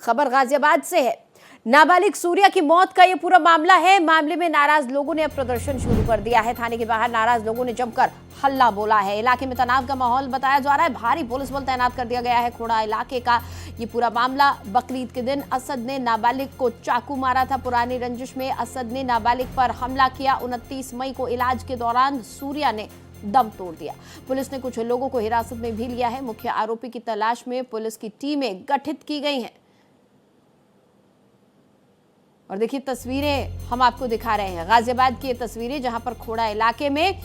खबर गाजियाबाद से है। नाबालिग सूर्या की मौत का ये पूरा मामला है। मामले में नाराज लोगों ने अब प्रदर्शन शुरू कर दिया है। थाने के बाहर नाराज लोगों ने जमकर हल्ला बोला है। इलाके में तनाव का माहौल बताया जा रहा है। भारी पुलिस बल तैनात कर दिया गया है। खोड़ा इलाके का ये पूरा मामला, बकरीद के दिन असद ने नाबालिग को चाकू मारा था। पुरानी रंजिश में असद ने नाबालिग पर हमला किया। 29 मई को इलाज के दौरान सूर्या ने दम तोड़ दिया। पुलिस ने कुछ लोगों को हिरासत में भी लिया है। मुख्य आरोपी की तलाश में पुलिस की टीमें गठित की गई हैं। और देखिए तस्वीरें हम आपको दिखा रहे हैं, गाजियाबाद की ये तस्वीरें जहां पर खोड़ा इलाके में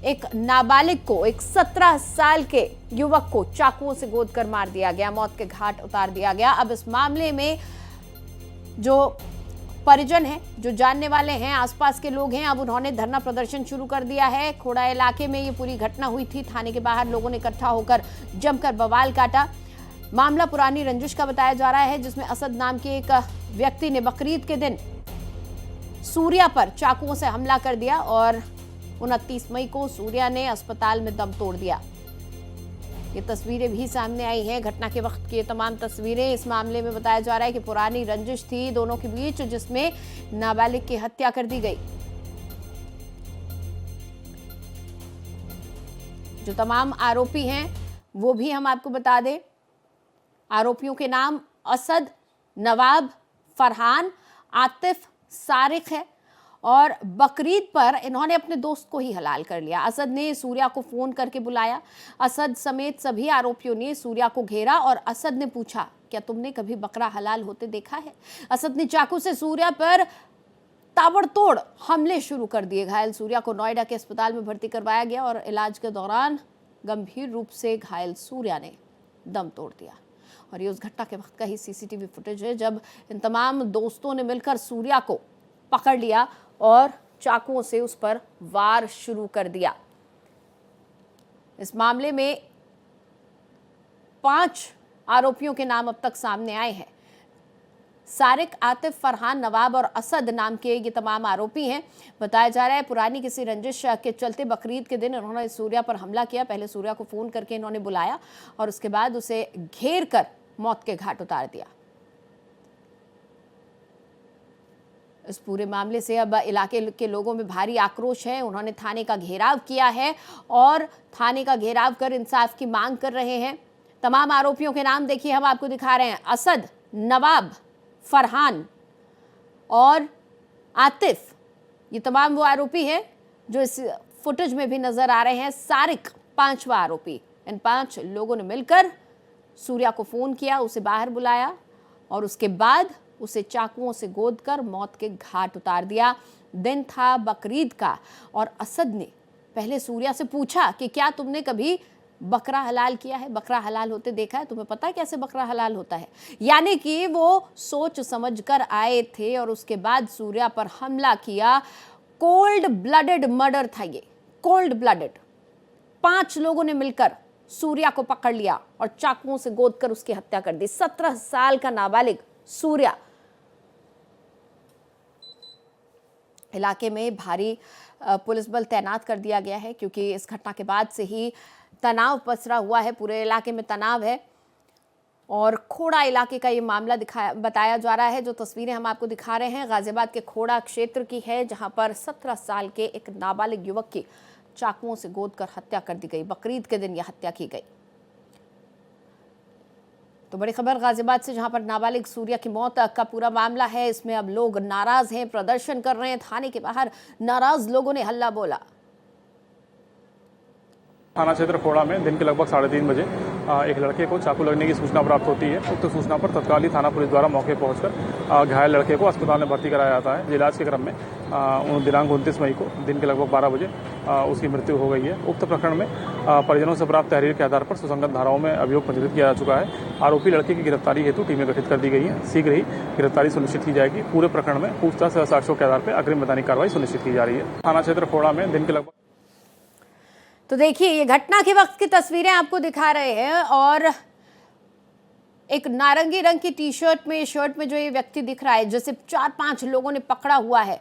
एक नाबालिग को, एक 17 साल के युवक को चाकुओं से गोद कर मार दिया गया, मौत के घाट उतार दिया गया। अब इस मामले में जो परिजन हैं, जो जानने वाले हैं, आसपास के लोग हैं, अब उन्होंने धरना प्रदर्शन शुरू कर दिया है। खोड़ा इलाके में ये पूरी घटना हुई थी। थाने के बाहर लोगों ने इकट्ठा होकर जमकर बवाल काटा। मामला पुरानी रंजिश का बताया जा रहा है, जिसमें असद नाम के एक व्यक्ति ने बकरीद के दिन सूर्या पर चाकुओं से हमला कर दिया और 29 मई को सूर्या ने अस्पताल में दम तोड़ दिया। ये तस्वीरें भी सामने आई हैं, घटना के वक्त की तमाम तस्वीरें। इस मामले में बताया जा रहा है कि पुरानी रंजिश थी दोनों के बीच, जिसमें नाबालिग की हत्या कर दी गई। जो तमाम आरोपी हैं वो भी हम आपको बता दें। आरोपियों के नाम असद, नवाब, फरहान, आतिफ, सारिक है। और बकरीद पर इन्होंने अपने दोस्त को ही हलाल कर लिया। असद ने सूर्या को फोन करके बुलाया। असद समेत सभी आरोपियों ने सूर्या को घेरा और असद ने पूछा, क्या तुमने कभी बकरा हलाल होते देखा है? असद ने चाकू से सूर्या पर ताबड़तोड़ हमले शुरू कर दिए। घायल सूर्या को नोएडा के अस्पताल में भर्ती करवाया गया और इलाज के दौरान गंभीर रूप से घायल सूर्या ने दम तोड़ दिया। और ये उस घटना के वक्त का ही सीसीटीवी फुटेज है, जब इन तमाम दोस्तों ने मिलकर सूर्या को पकड़ लिया और चाकुओं से उस पर वार शुरू कर दिया। इस मामले में 5 आरोपियों के नाम अब तक सामने आए हैं। सारिक, आतिफ, फरहान, नवाब और असद नाम के ये तमाम आरोपी हैं। बताया जा रहा है पुरानी किसी रंजिश के चलते बकरीद के दिन इन्होंने सूर्या पर हमला किया। पहले सूर्या को फोन करके इन्होंने बुलाया और उसके बाद उसे घेर कर मौत के घाट उतार दिया। इस पूरे मामले से अब इलाके के लोगों में भारी आक्रोश है। उन्होंने थाने का घेराव किया है और थाने का घेराव कर इंसाफ की मांग कर रहे हैं। तमाम आरोपियों के नाम देखिए हम आपको दिखा रहे हैं। असद, नवाब, फरहान और आतिफ, ये तमाम वो आरोपी हैं जो इस फुटेज में भी नजर आ रहे हैं। सारिक 5वां आरोपी। इन 5 लोगों ने मिलकर सूर्या को फोन किया, उसे बाहर बुलाया और उसके बाद उसे चाकुओं से गोद कर मौत के घाट उतार दिया। दिन था बकरीद का और असद ने पहले सूर्या से पूछा कि क्या तुमने कभी बकरा हलाल किया है, बकरा हलाल होते देखा है, तुम्हें पता है कैसे बकरा हलाल होता है? यानी कि वो सोच समझ कर आए थे और उसके बाद सूर्या पर हमला किया। कोल्ड ब्लडेड मर्डर था ये, कोल्ड ब्लडेड। 5 लोगों ने मिलकर सूर्या को पकड़ लिया और चाकुओं से गोद कर उसकी हत्या कर दी। 17 साल का नाबालिग सूर्या। इलाके में भारी पुलिस बल तैनात कर दिया गया है, क्योंकि इस घटना के बाद से ही तनाव पसरा हुआ है। पूरे इलाके में तनाव है और खोड़ा इलाके का ये मामला बताया जा रहा है। जो तस्वीरें हम आपको दिखा रहे हैं गाजियाबाद के खोड़ा क्षेत्र की है, जहां पर 17 साल के एक नाबालिग युवक की चाकुओं से गोद कर हत्या कर दी गई। बकरीद के दिन यह हत्या की गई। तो बड़ी खबर गाजियाबाद से, जहां पर नाबालिग सूर्या की मौत का पूरा मामला है। इसमें अब लोग नाराज हैं, प्रदर्शन कर रहे हैं। थाने के बाहर नाराज लोगों ने हल्ला बोला। थाना क्षेत्र खोड़ा में दिन के लगभग 3:30 बजे एक लड़के को चाकू लगने की सूचना प्राप्त होती है। उक्त सूचना पर तत्कालीन थाना पुलिस द्वारा मौके पहुंचकर घायल लड़के को अस्पताल में भर्ती कराया जाता है। इलाज के क्रम में दिनांक 29 मई को दिन के लगभग 12 बजे उसकी मृत्यु हो गई है। उक्त प्रकरण में परिजनों से प्राप्त तहरीर के आधार पर सुसंगत धाराओं में अभियोग पंजीकृत किया जा चुका है। आरोपी लड़के की गिरफ्तारी हेतु टीमें गठित कर दी गई हैं। शीघ्र ही गिरफ्तारी सुनिश्चित की जाएगी। पूरे प्रकरण में पूछताछ साक्ष्यों के आधार पर अग्रिम वैधानिक कार्रवाई सुनिश्चित की जा रही है। थाना क्षेत्र खोड़ा में दिन के लगभग। तो देखिए ये घटना के वक्त की तस्वीरें आपको दिखा रहे हैं और एक नारंगी रंग की टी-शर्ट में, शर्ट में जो ये व्यक्ति दिख रहा है, जैसे 4-5 लोगों ने पकड़ा हुआ है,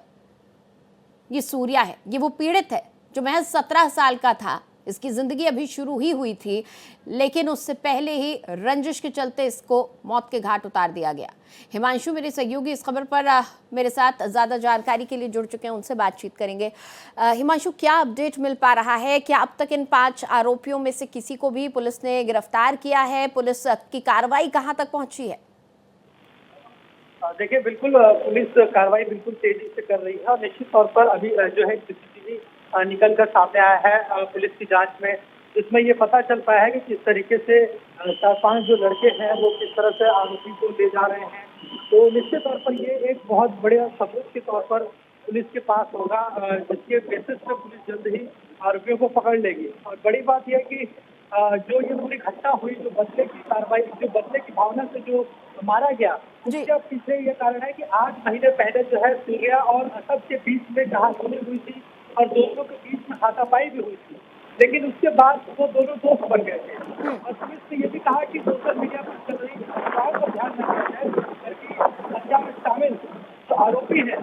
ये सूर्या है। ये वो पीड़ित है जो महज 17 साल का था इसकी ज़िंदगी अभी शुरू ही हुई थी, लेकिन उससे पहले ही रंजिश के चलते इसको मौत के घाट उतार दिया गया। हिमांशु मेरे सहयोगी इस खबर पर मेरे साथ ज़्यादा जानकारी के लिए जुड़ चुके हैं, उनसे बातचीत करेंगे। हिमांशु, क्या अपडेट मिल पा रहा है? क्या अब तक इन 5 आरोपियों में से किसी को भी पुलिस ने गिरफ्तार किया है? पुलिस की कार्रवाई कहाँ तक पहुंची है? देखिए, बिल्कुल पुलिस कार्रवाई बिल्कुल तेजी से कर रही है और निश्चित तौर पर अभी जो है सीसीटीवी निकल कर सामने आया है पुलिस की जांच में। इसमें ये पता चल पाया है कि किस तरीके से 4-5 जो लड़के हैं वो किस तरह से आरोपी को ले जा रहे हैं। तो निश्चित तौर पर ये एक बहुत बड़े सबूत के तौर पर पुलिस के पास होगा, जिसके बेसिस पे पुलिस जल्द ही आरोपियों को पकड़ लेगी। और बड़ी बात यह है कि जो ये पूरी घटना हुई, जो बदले की कार्रवाई, जो बदले की भावना से जो मारा गया, उसके पीछे ये कारण है कि 8 महीने पहले जो है सूर्या और असद के बीच में कहासुनी हुई थी और दोनों के बीच में हाथापाई भी हुई थी, लेकिन उसके बाद वो दोनों दोस्त बन गए थे। और पुलिस ने ये भी कहा कि सोशल मीडिया पर चल रही अफवाहों पर ध्यान रखा जाए, बल्कि हत्या में शामिल जो आरोपी है।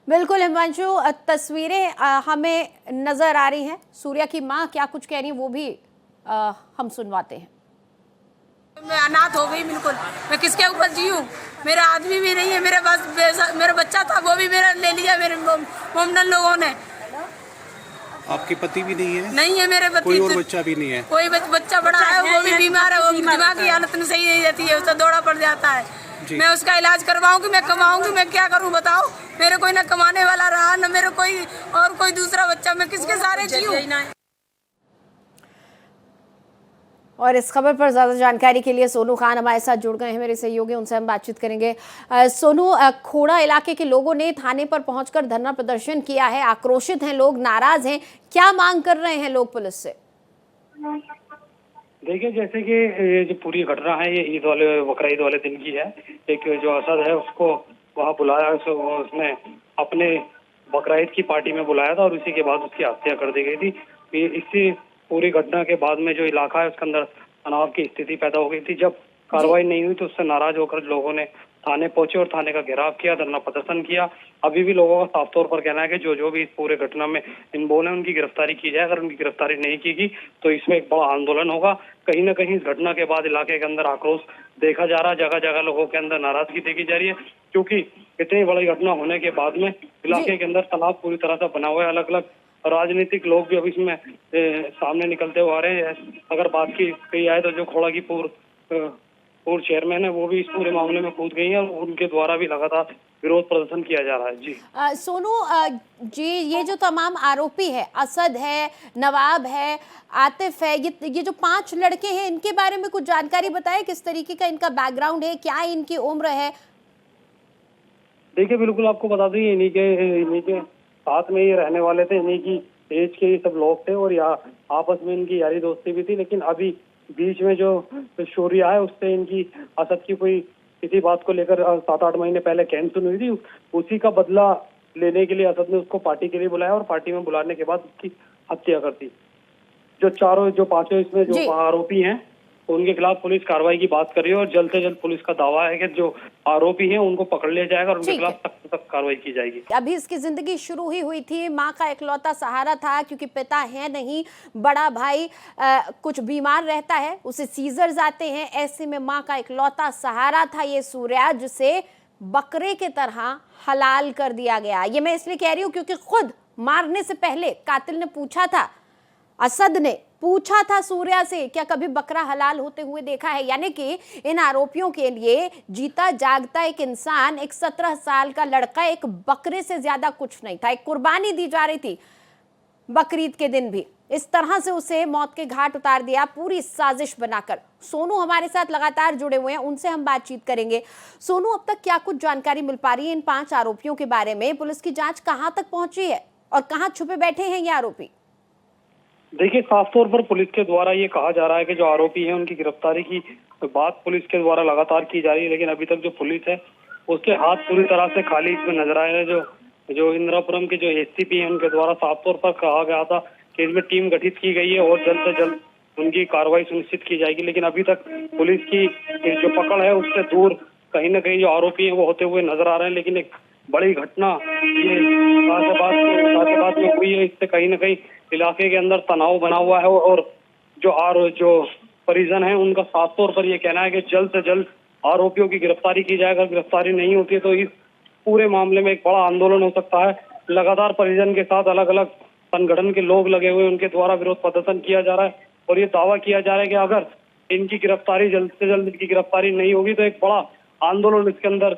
बिल्कुल हिमांशु, तस्वीरें हमें नजर आ रही हैं। सूर्या की माँ क्या कुछ कह रही है वो भी हम सुनवाते हैं। मैं अनाथ हो गई बिल्कुल। मैं किसके ऊपर जीऊँ? मेरा आदमी भी नहीं है, मेरे पास मेरा बच्चा था वो भी मेरा ले लिया मेरे मोमडन लोगों ने। आपके पति भी नहीं है? नहीं है मेरे पति। कोई और बच्चा भी नहीं है? कोई बच्चा बड़ा है, वो भी बीमार है, वो दिमागी हालत में सही नहीं रहती है, उसका दौड़ा पड़ जाता है। मैं उसका इलाज करवाऊंगी, मैं कमाऊंगी, मैं क्या करूं बताओ? मेरे कोई न कमाने वाला रहा, न मेरे कोई दूसरा बच्चा, मैं किसके सहारे जीऊं? और इस खबर पर ज़्यादा जानकारी के लिए सोनू खान हमारे साथ जुड़ गए हैं, मेरे सहयोगी, उनसे हम बातचीत करेंगे। सोनू, खोड़ा इलाके के लोगों ने थाने पर पहुंचकर धरना प्रदर्शन किया है, आक्रोशित हैं लोग, नाराज हैं, क्या मांग कर रहे हैं लोग पुलिस से? देखिए, जैसे कि ये जो पूरी घटना है ये बकरा ईद वाले दिन की है। एक जो असद है उसको वहाँ बुलाया, उसने अपने बकरा ईद की पार्टी में बुलाया था और उसी के बाद उसकी हत्या कर दी गई थी। इसी पूरी घटना के बाद में जो इलाका है उसके अंदर तनाव की स्थिति पैदा हो गई थी। जब कार्रवाई नहीं हुई तो उससे नाराज होकर लोगों ने थाने पहुंचे और थाने का घेराव किया, धरना प्रदर्शन किया। अभी भी लोगों का साफ तौर पर कहना है कि जो भी इस पूरे घटना में इन्वॉल्व है उनकी गिरफ्तारी की जाए। अगर उनकी गिरफ्तारी नहीं की गई तो इसमें एक बड़ा आंदोलन होगा। कहीं ना कहीं इस घटना के बाद इलाके के अंदर आक्रोश देखा जा रहा है, जगह जगह लोगों के अंदर नाराजगी देखी जा रही है, क्योंकि इतनी बड़ी घटना होने के बाद में इलाके के अंदर तनाव पूरी तरह से बना हुआ है। अलग अलग राजनीतिक लोग भी अब इसमें सामने निकलते हुए आ रहे हैं। अगर बात की कही जाए तो जो खोड़ा की पूर्व चेयरमैन है वो भी इस पूरे मामले में कूद गई है और उनके द्वारा भी लगातार विरोध प्रदर्शन किया जा रहा है। जी सोनू जी, ये जो तमाम आरोपी है, असद है, नवाब है, आतिफ है, ये जो 5 लड़के हैं, इनके बारे में कुछ जानकारी बताएं, किस तरीके का इनका बैकग्राउंड है, क्या इनकी उम्र है? देखिए, बिल्कुल आपको बता दें इन्हीं के साथ में ये रहने वाले थे, इन्हीं की एज के ये सब लोग थे और यहाँ आपस में इनकी यारी दोस्ती भी थी। लेकिन अभी बीच में जो शोरिया है उससे इनकी असद की कोई किसी बात को लेकर 7-8 महीने पहले कैंसिल हुई थी। उसी का बदला लेने के लिए असद ने उसको पार्टी के लिए बुलाया और पार्टी में बुलाने के बाद उसकी हत्या कर दी। जो पांचों इसमें जो आरोपी हैं उनके खिलाफ पुलिस कार्रवाई की बात कर रही है और जल्द से जल्द पुलिस का दावा है कि जो आरोपी हैं उनको पकड़ लिया जाएगा और उनके खिलाफ सख्त कार्रवाई की जाएगी। अभी इसकी जिंदगी शुरू ही हुई थी, माँ का इकलौता सहारा था क्योंकि पिता है नहीं, बड़ा भाई कुछ बीमार रहता है, उसे सीजर्स आते हैं, ऐसे में माँ का इकलौता सहारा था ये सूर्या, जिसे बकरे के तरह हलाल कर दिया गया। ये मैं इसलिए कह रही हूँ क्योंकि खुद मारने से पहले कातिल ने पूछा था, असद ने पूछा था सूर्या से, क्या कभी बकरा हलाल होते हुए देखा है? यानी कि इन आरोपियों के लिए जीता जागता एक इंसान, एक 17 साल का लड़का, एक बकरे से ज्यादा कुछ नहीं था। एक कुर्बानी दी जा रही थी बकरीद के दिन भी, इस तरह से उसे मौत के घाट उतार दिया पूरी साजिश बनाकर। सोनू हमारे साथ लगातार जुड़े हुए हैं, उनसे हम बातचीत करेंगे। सोनू, अब तक क्या कुछ जानकारी मिल पा रही है इन 5 आरोपियों के बारे में? पुलिस की जांच कहां तक पहुंची है और कहां छुपे बैठे हैं ये आरोपी? देखिए, साफ तौर पर पुलिस के द्वारा ये कहा जा रहा है कि जो आरोपी हैं उनकी गिरफ्तारी की बात पुलिस के द्वारा लगातार की जा रही है, लेकिन अभी तक जो पुलिस है उसके हाथ पूरी तरह से खाली इसमें नजर आए हैं। जो इंदिरापुरम के जो एसपी हैं उनके द्वारा साफ तौर पर कहा गया था कि इसमें टीम गठित की गई है और जल्द से जल्द उनकी कार्रवाई सुनिश्चित की जाएगी, लेकिन अभी तक पुलिस की जो पकड़ है उससे दूर कहीं ना कहीं जो आरोपी हैं वो होते हुए नजर आ रहे हैं। लेकिन एक बड़ी घटना ये गाजियाबाद में हुई है। इससे कहीं ना कहीं इलाके के अंदर तनाव बना हुआ है और जो परिजन है उनका साफ तौर पर ये कहना है कि जल्द से जल्द आरोपियों की गिरफ्तारी की जाए। अगर गिरफ्तारी नहीं होती है तो इस पूरे मामले में एक बड़ा आंदोलन हो सकता है। लगातार परिजन के साथ अलग अलग संगठन के लोग लगे हुए, उनके द्वारा विरोध प्रदर्शन किया जा रहा है और ये दावा किया जा रहा है कि अगर इनकी गिरफ्तारी जल्द से जल्द इनकी गिरफ्तारी नहीं होगी तो एक बड़ा आंदोलन इसके अंदर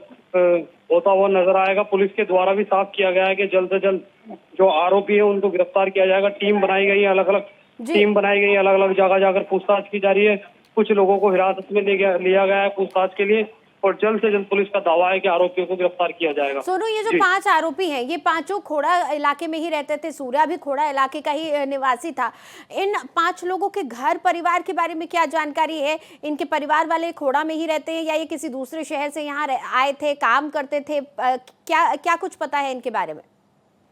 होता हुआ नजर आएगा। पुलिस के द्वारा भी साफ किया गया है कि जल्द से जल्द जो आरोपी है उनको गिरफ्तार किया जाएगा। टीम बनाई गई है, अलग अलग टीम बनाई गई है, अलग अलग जगह जाकर पूछताछ की जा रही है। कुछ लोगों को हिरासत में लिया गया है पूछताछ के लिए और जल्द से जल्द पुलिस का दावा है कि आरोपियों को गिरफ्तार किया जाएगा। सोनू, ये जो 5 आरोपी हैं, ये पांचों खोड़ा इलाके में ही रहते थे। सूर्या भी खोड़ा इलाके का ही निवासी था। इन 5 लोगों के घर परिवार के बारे में क्या जानकारी है? इनके परिवार वाले खोड़ा में ही रहते हैं या ये किसी दूसरे शहर से यहाँ आए थे, काम करते थे? क्या कुछ पता है इनके बारे में?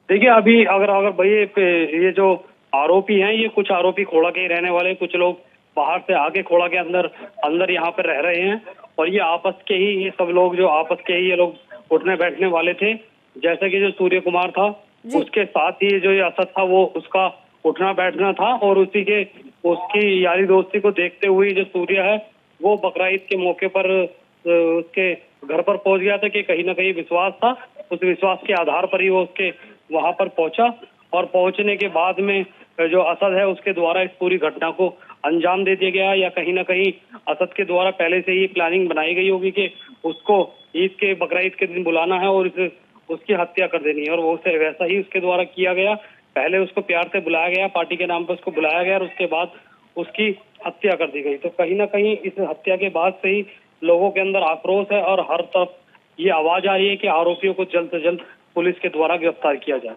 देखिए, अभी अगर भाई ये जो आरोपी हैं, ये कुछ आरोपी खोड़ा के ही रहने वाले, कुछ लोग बाहर से आके खोड़ा के अंदर यहाँ पे रह रहे हैं और ये आपस के ही ये सब लोग जो आपस के ही ये लोग उठने बैठने वाले थे। जैसे कि जो सूर्य कुमार था उसके साथ ही जो ये असद था वो उसका उठना बैठना था और उसकी यारी दोस्ती को देखते हुए जो सूर्य है वो बकरीद के मौके पर उसके घर पर पहुंच गया था कि कहीं ना कहीं विश्वास था। उस विश्वास के आधार पर ही वो उसके वहां पर पहुंचा और पहुंचने के बाद में जो असद है उसके द्वारा इस पूरी घटना को अंजाम दे दिया गया या कहीं ना कहीं असद के द्वारा पहले से ही प्लानिंग बनाई गई होगी कि उसको ईद के बकरीद के दिन बुलाना है और उसकी हत्या कर देनी है और वो वैसा ही उसके द्वारा किया गया। पहले उसको प्यार से बुलाया गया, पार्टी के नाम पर उसको बुलाया गया और उसके बाद उसकी हत्या कर दी गई। तो कहीं ना कहीं इस हत्या के बाद से ही लोगों के अंदर आक्रोश है और हर तरफ ये आवाज आ रही है कि आरोपियों को जल्द से जल्द पुलिस के द्वारा गिरफ्तार किया जाए।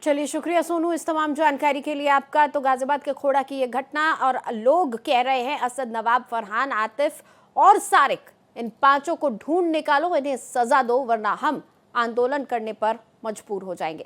चलिए, शुक्रिया सोनू इस तमाम जानकारी के लिए आपका। तो गाजियाबाद के खोड़ा की ये घटना और लोग कह रहे हैं असद, नवाब, फरहान, आतिफ और सारिक, इन 5 को ढूंढ निकालो, इन्हें सजा दो वरना हम आंदोलन करने पर मजबूर हो जाएंगे।